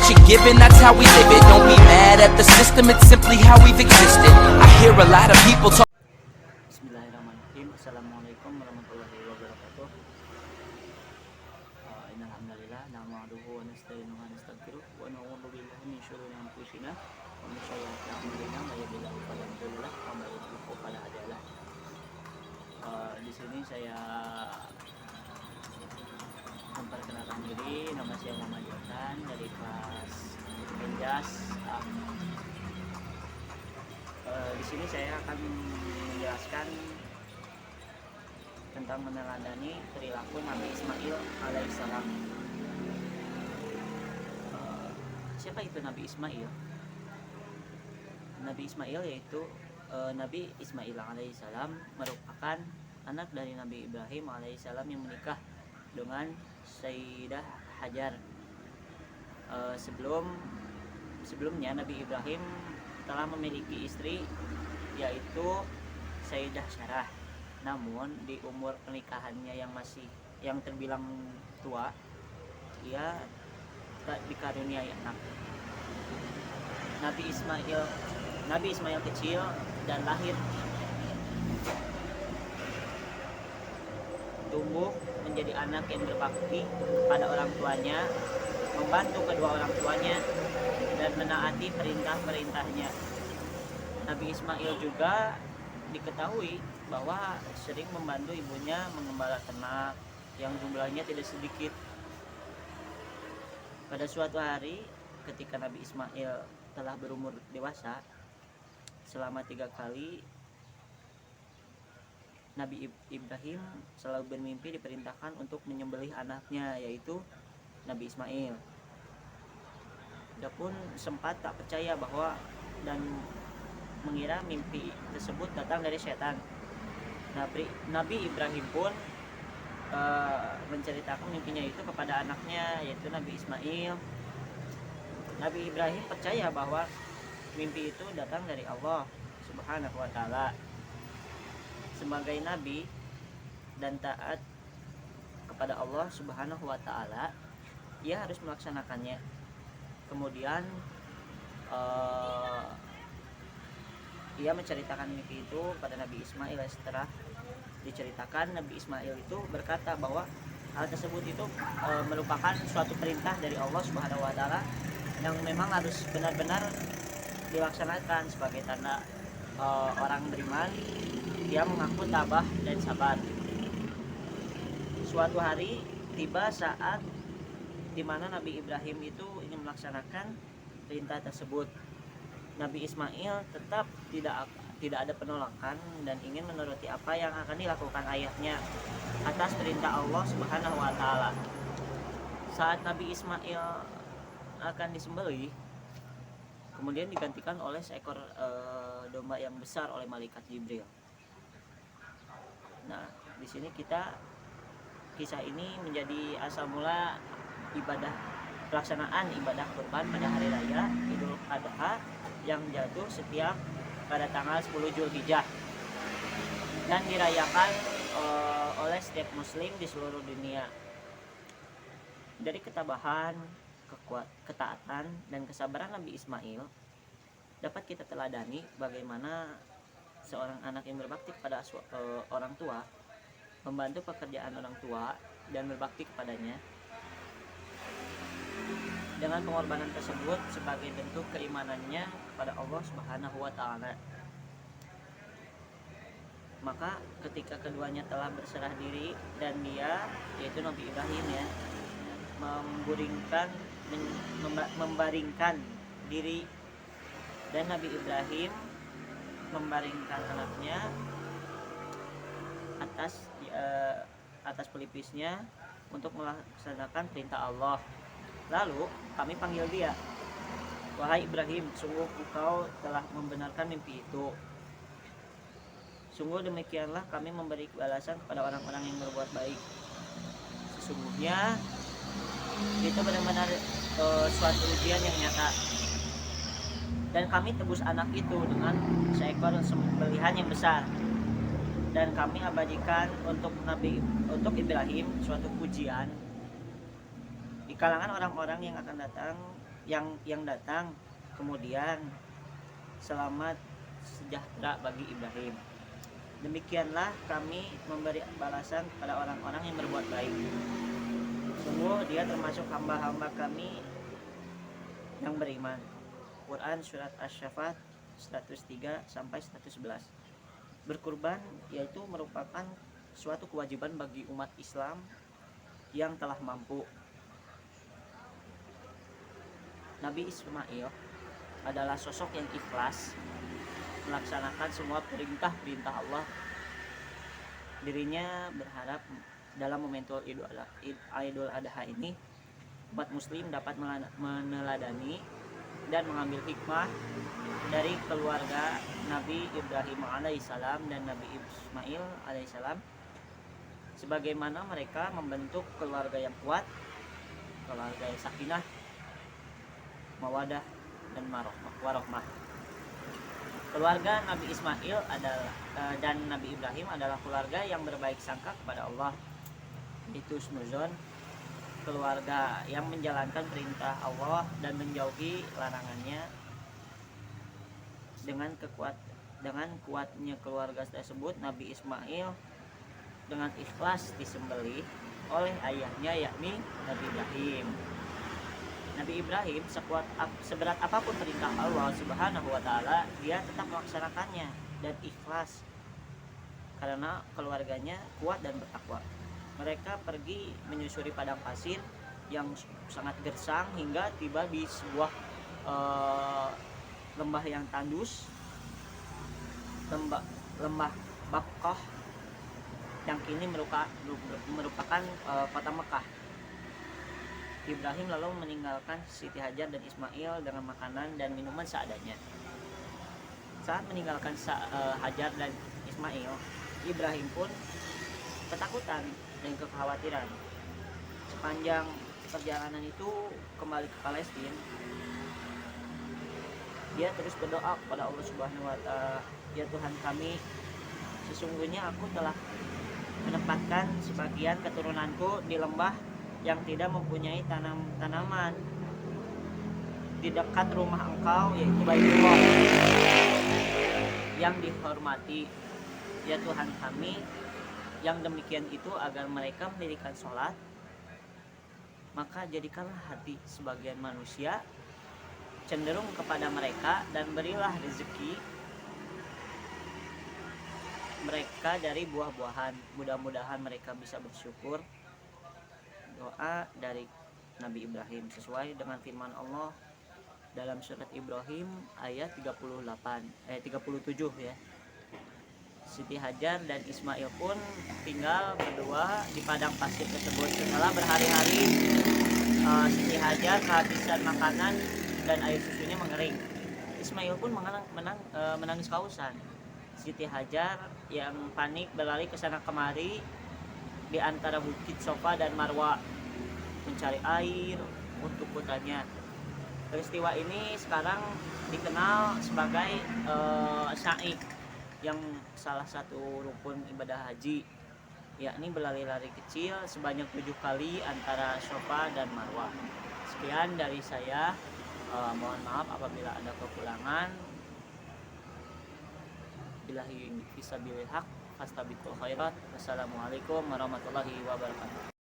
what you're given, that's how we live it. Don't be mad at the system, it's simply how we've existed. I hear a lot of people talk. Bismillahirrahmanirrahim. Assalamualaikum warahmatullahi wabarakatuh. Innalhamdulillah nahmaduhu wa nasta'inuhu wa nastaghfiruh wa na'udzu billahi min syururi anfusina wa min sayyiati a'malina may yahdihillahu fala mudilla lahu wa may yudlil fala hadiya lahu. Di sini saya memperkenalkan diri, nama saya Muhammad Johan dari kelas Menjas. Di sini saya akan menjelaskan tentang meneladani perilaku Nabi Ismail alaihissalam. Siapa itu Nabi Ismail? Nabi Ismail yaitu Nabi Ismail alaihissalam merupakan anak dari Nabi Ibrahim alaihissalam yang menikah dengan Sayyidah Hajar. Sebelumnya Nabi Ibrahim telah memiliki istri yaitu Sayyidah Sarah. Namun di umur pernikahannya yang terbilang tua, ia tak dikaruniai anak. Nabi Ismail kecil dan lahir, tumbuh menjadi anak yang berbakti pada orang tuanya, membantu kedua orang tuanya dan menaati perintah-perintahnya. Nabi Ismail juga diketahui bahwa sering membantu ibunya mengembala ternak yang jumlahnya tidak sedikit. Pada suatu hari ketika Nabi Ismail telah berumur dewasa, selama 3 kali Nabi Ibrahim selalu bermimpi diperintahkan untuk menyembelih anaknya yaitu Nabi Ismail. Dia pun sempat tak percaya bahwa dan mengira mimpi tersebut datang dari setan. Nabi Ibrahim pun menceritakan mimpinya itu kepada anaknya yaitu Nabi Ismail. Nabi Ibrahim percaya bahwa mimpi itu datang dari Allah Subhanahu wa taala. Sebagai nabi dan taat kepada Allah Subhanahu wa taala, ia harus melaksanakannya. Kemudian ia menceritakan mimpi itu pada Nabi Ismail. Setelah diceritakan, Nabi Ismail itu berkata bahwa hal tersebut itu merupakan suatu perintah dari Allah Subhanahu wa taala yang memang harus benar-benar dilaksanakan sebagai tanda orang beriman yang mengaku tabah dan sabar. Suatu hari tiba saat di mana Nabi Ibrahim itu ingin melaksanakan perintah tersebut. Nabi Ismail tetap tidak ada penolakan dan ingin menuruti apa yang akan dilakukan ayahnya atas perintah Allah Subhanahu wa taala. Saat Nabi Ismail akan disembelih, kemudian digantikan oleh seekor domba yang besar oleh malaikat Jibril. Nah, di sini kisah ini menjadi asal mula pelaksanaan ibadah kurban pada hari raya Idul Adha yang jatuh setiap pada tanggal 10 Zulhijjah dan dirayakan oleh setiap muslim di seluruh dunia. Dari ketabahan, ketaatan dan kesabaran Nabi Ismail dapat kita teladani bagaimana seorang anak yang berbakti kepada orang tua, membantu pekerjaan orang tua dan berbakti kepadanya. Dengan pengorbanan tersebut sebagai bentuk keimanannya kepada Allah Subhanahu wa taala. Maka ketika keduanya telah berserah diri dan dia yaitu Nabi Ibrahim membaringkan diri dan Nabi Ibrahim membaringkan anaknya atas pelipisnya untuk melaksanakan perintah Allah. Lalu kami panggil dia, "Wahai Ibrahim, sungguh engkau telah membenarkan mimpi itu. Sungguh demikianlah kami memberi balasan kepada orang-orang yang berbuat baik. Sesungguhnya itu benar-benar suatu ujian yang nyata. Dan kami tebus anak itu dengan seekor sembelihan yang besar. Dan kami abadikan untuk Ibrahim suatu pujian di kalangan orang-orang yang akan datang yang datang. Kemudian selamat sejahtera bagi Ibrahim. Demikianlah kami memberi balasan kepada orang-orang yang berbuat baik. Sungguh dia termasuk hamba-hamba kami yang beriman. Quran surat Asy-Syaffat 103 sampai 111. Berkurban yaitu merupakan suatu kewajiban bagi umat Islam yang telah mampu. Nabi Ismail adalah sosok yang ikhlas melaksanakan semua perintah-perintah Allah. Dirinya berharap dalam momentum Idul Adha ini umat muslim dapat meneladani dan mengambil hikmah dari keluarga Nabi Ibrahim alaihissalam dan Nabi Ismail alaihissalam, sebagaimana mereka membentuk keluarga yang kuat, keluarga yang sakinah, mawadah dan warohmah. Keluarga Nabi Ismail adalah dan Nabi Ibrahim adalah keluarga yang berbaik sangka kepada Allah. Itu snuzon, keluarga yang menjalankan perintah Allah dan menjauhi larangannya. Dengan kuatnya keluarga tersebut, Nabi Ismail dengan ikhlas disembelih oleh ayahnya, yakni Nabi Ibrahim. Nabi Ibrahim seberat apapun perintah Allah Subhanahu wa taala, dia tetap melaksanakannya dan ikhlas karena keluarganya kuat dan bertakwa. Mereka pergi menyusuri padang pasir yang sangat gersang hingga tiba di sebuah lembah yang tandus, lembah Bakkah yang kini merupakan kota Mekah. Ibrahim lalu meninggalkan Siti Hajar dan Ismail dengan makanan dan minuman seadanya. Saat meninggalkan Hajar dan Ismail, Ibrahim pun ketakutan dan kekhawatiran. Sepanjang perjalanan itu kembali ke Palestina, dia terus berdoa kepada Allah Subhanahu wa taala, "Ya Tuhan kami, sesungguhnya aku telah menempatkan sebagian keturunanku di lembah yang tidak mempunyai tanaman di dekat rumah Engkau, yaitu Baitullah yang dihormati. Ya Tuhan kami, yang demikian itu agar mereka mendirikan sholat, maka jadikanlah hati sebagian manusia cenderung kepada mereka dan berilah rezeki mereka dari buah-buahan. Mudah-mudahan mereka bisa bersyukur." Doa dari Nabi Ibrahim sesuai dengan firman Allah dalam surat Ibrahim ayat 37 ya. Siti Hajar dan Ismail pun tinggal berdua di padang pasir tersebut. Setelah berhari-hari, Siti Hajar kehabisan makanan dan air susunya mengering. Ismail pun menangis kehausan. Siti Hajar yang panik berlari ke sana kemari di antara bukit Sofa dan Marwa mencari air untuk putranya. Peristiwa ini sekarang dikenal sebagai sa'i, yang salah satu rukun ibadah haji, yakni berlari-lari kecil sebanyak 7 kali antara Sofa dan Marwa. Sekian dari saya, mohon maaf apabila ada kekurangan. Billahi fisabilil haq, fastabiqul khairat. Wassalamualaikum warahmatullahi wabarakatuh.